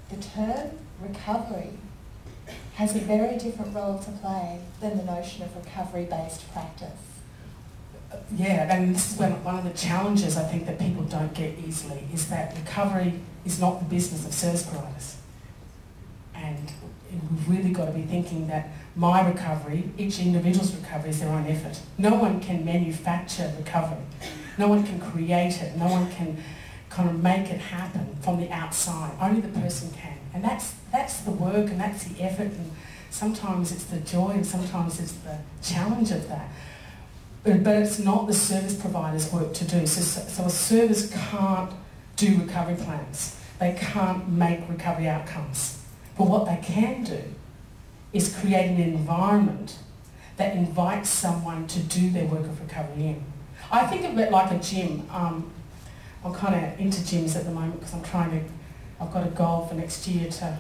the term recovery has a very different role to play than the notion of recovery-based practice. Yeah, and this is one of the challenges I think that people don't get easily, is that recovery is not the business of service providers. And we've really got to be thinking that my recovery, each individual's recovery, is their own effort. No one can manufacture recovery. No one can create it. No one can kind of make it happen from the outside. Only the person can. And that's the work and that's the effort, and sometimes it's the joy and sometimes it's the challenge of that. But it's not the service provider's work to do. So a service can't do recovery plans. They can't make recovery outcomes. But what they can do is create an environment that invites someone to do their work of recovery in. I think of it like a gym. I'm kind of into gyms at the moment because I've got a goal for next year to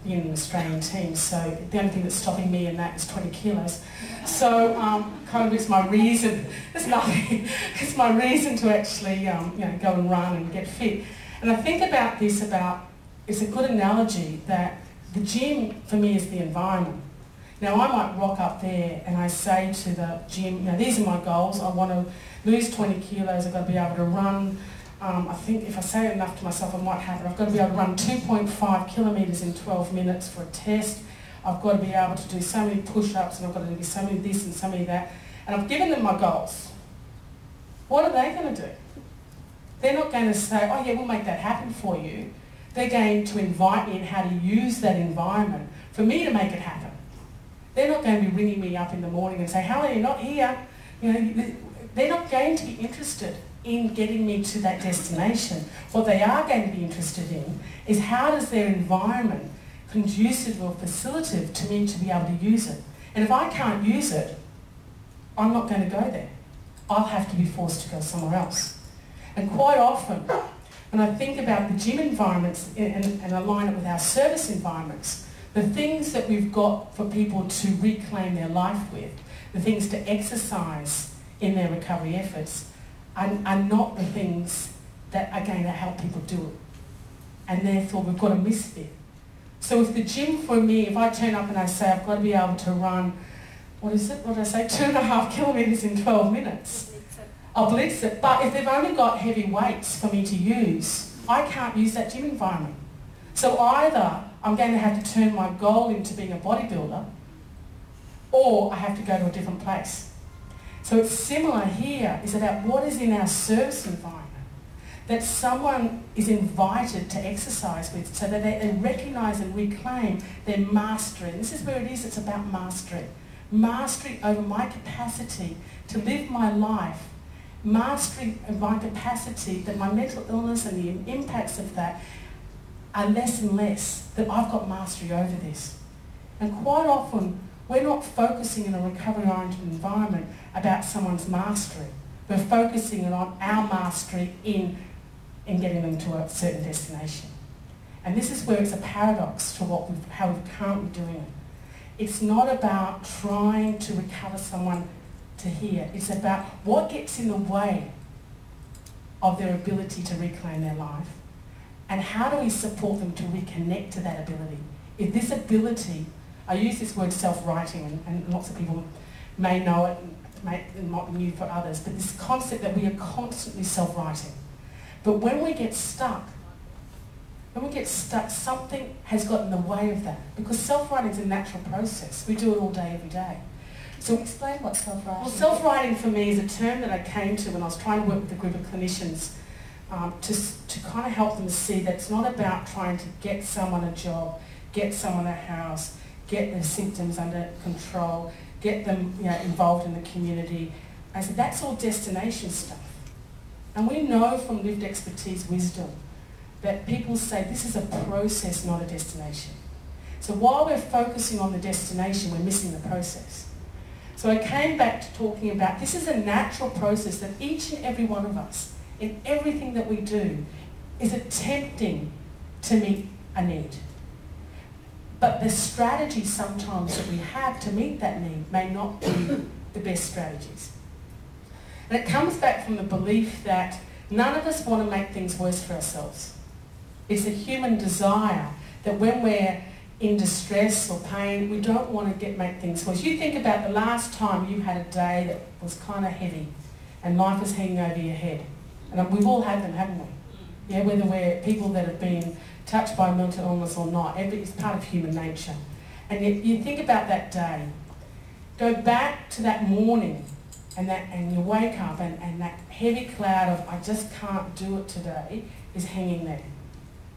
be in an Australian team, so the only thing that's stopping me in that is 20 kilos. So kind of it's my reason, it's nothing, it's my reason to actually go and run and get fit. And I think about this, it's a good analogy that the gym for me is the environment. Now I might rock up there and I say to the gym, these are my goals, I want to lose 20 kilos, I've got to be able to run, I think if I say it enough to myself, it might happen. I've got to be able to run 2.5 kilometres in 12 minutes for a test. I've got to be able to do so many push-ups, and I've got to do so many this and so many that. And I've given them my goals. What are they going to do? They're not going to say, oh yeah, we'll make that happen for you. They're going to invite me in how to use that environment for me to make it happen. They're not going to be ringing me up in the morning and say, Helen, you're not here. They're not going to be interested in getting me to that destination. What they are going to be interested in is how does their environment conducive or facilitative to me to be able to use it. And if I can't use it, I'm not going to go there. I'll have to be forced to go somewhere else. And quite often, when I think about the gym environments and align it with our service environments, the things that we've got for people to reclaim their life with, the things to exercise in their recovery efforts, are not the things that are going to help people do it. And therefore we've got a misfit. So if the gym for me, if I turn up and I say I've got to be able to run, what did I say, 2.5 kilometres in 12 minutes, I'll blitz it. But if they've only got heavy weights for me to use, I can't use that gym environment. So either I'm going to have to turn my goal into being a bodybuilder, or I have to go to a different place. So it's similar here, is about what is in our service environment that someone is invited to exercise with, so that they recognise and reclaim their mastery. And this is where it is, it's about mastery. Mastery over my capacity to live my life. Mastery of my capacity that my mental illness and the impacts of that are less and less, that I've got mastery over this. And quite often, we're not focusing in a recovery-oriented environment about someone's mastery. We're focusing on our mastery in getting them to a certain destination. And this is where it's a paradox to how we're currently doing it. It's not about trying to recover someone to here. It's about what gets in the way of their ability to reclaim their life, and how do we support them to reconnect to that ability. If this ability, I use this word self-writing, and lots of people may know it, it might be new for others, but this concept that we are constantly self-writing. But when we get stuck, something has got in the way of that, because self-writing is a natural process. We do it all day, every day. So explain what self-writing is. Well, self-writing for me is a term that I came to when I was trying to work with a group of clinicians to kind of help them see that it's not about trying to get someone a job, get someone a house, get their symptoms under control, get them involved in the community. I said, that's all destination stuff. And we know from lived expertise wisdom that people say this is a process, not a destination. So while we're focusing on the destination, we're missing the process. So I came back to talking about this is a natural process that each and every one of us, in everything that we do, is attempting to meet a need. But the strategies sometimes that we have to meet that need may not be the best strategies. And it comes back from the belief that none of us want to make things worse for ourselves. It's a human desire that when we're in distress or pain, we don't want to make things worse. You think about the last time you had a day that was kind of heavy and life was hanging over your head. And we've all had them, haven't we? Yeah, whether we're people that have been touched by mental illness or not, it's part of human nature. And you think about that day, go back to that morning and you wake up and that heavy cloud of I just can't do it today is hanging there.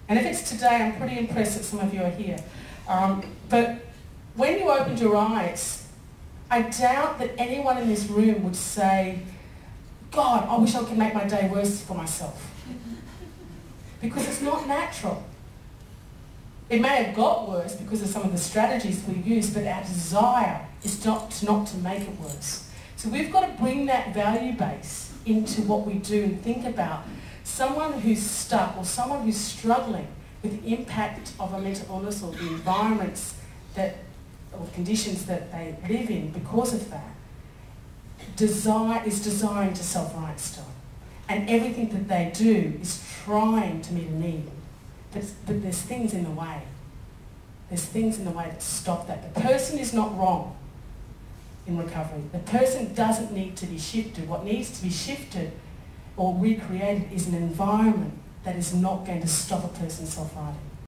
And if it's today, I'm pretty impressed that some of you are here. But when you opened your eyes, I doubt that anyone in this room would say, God, I wish I could make my day worse for myself. Because it's not natural. It may have got worse because of some of the strategies we use, but our desire is not to make it worse. So we've got to bring that value base into what we do and think about someone who's stuck or someone who's struggling with the impact of a mental illness or the environments or conditions that they live in because of that. Is desiring to self-right still. And everything that they do is trying to meet a need. But there's things in the way. There's things in the way that stop that. The person is not wrong in recovery. The person doesn't need to be shifted. What needs to be shifted or recreated is an environment that is not going to stop a person self-righting.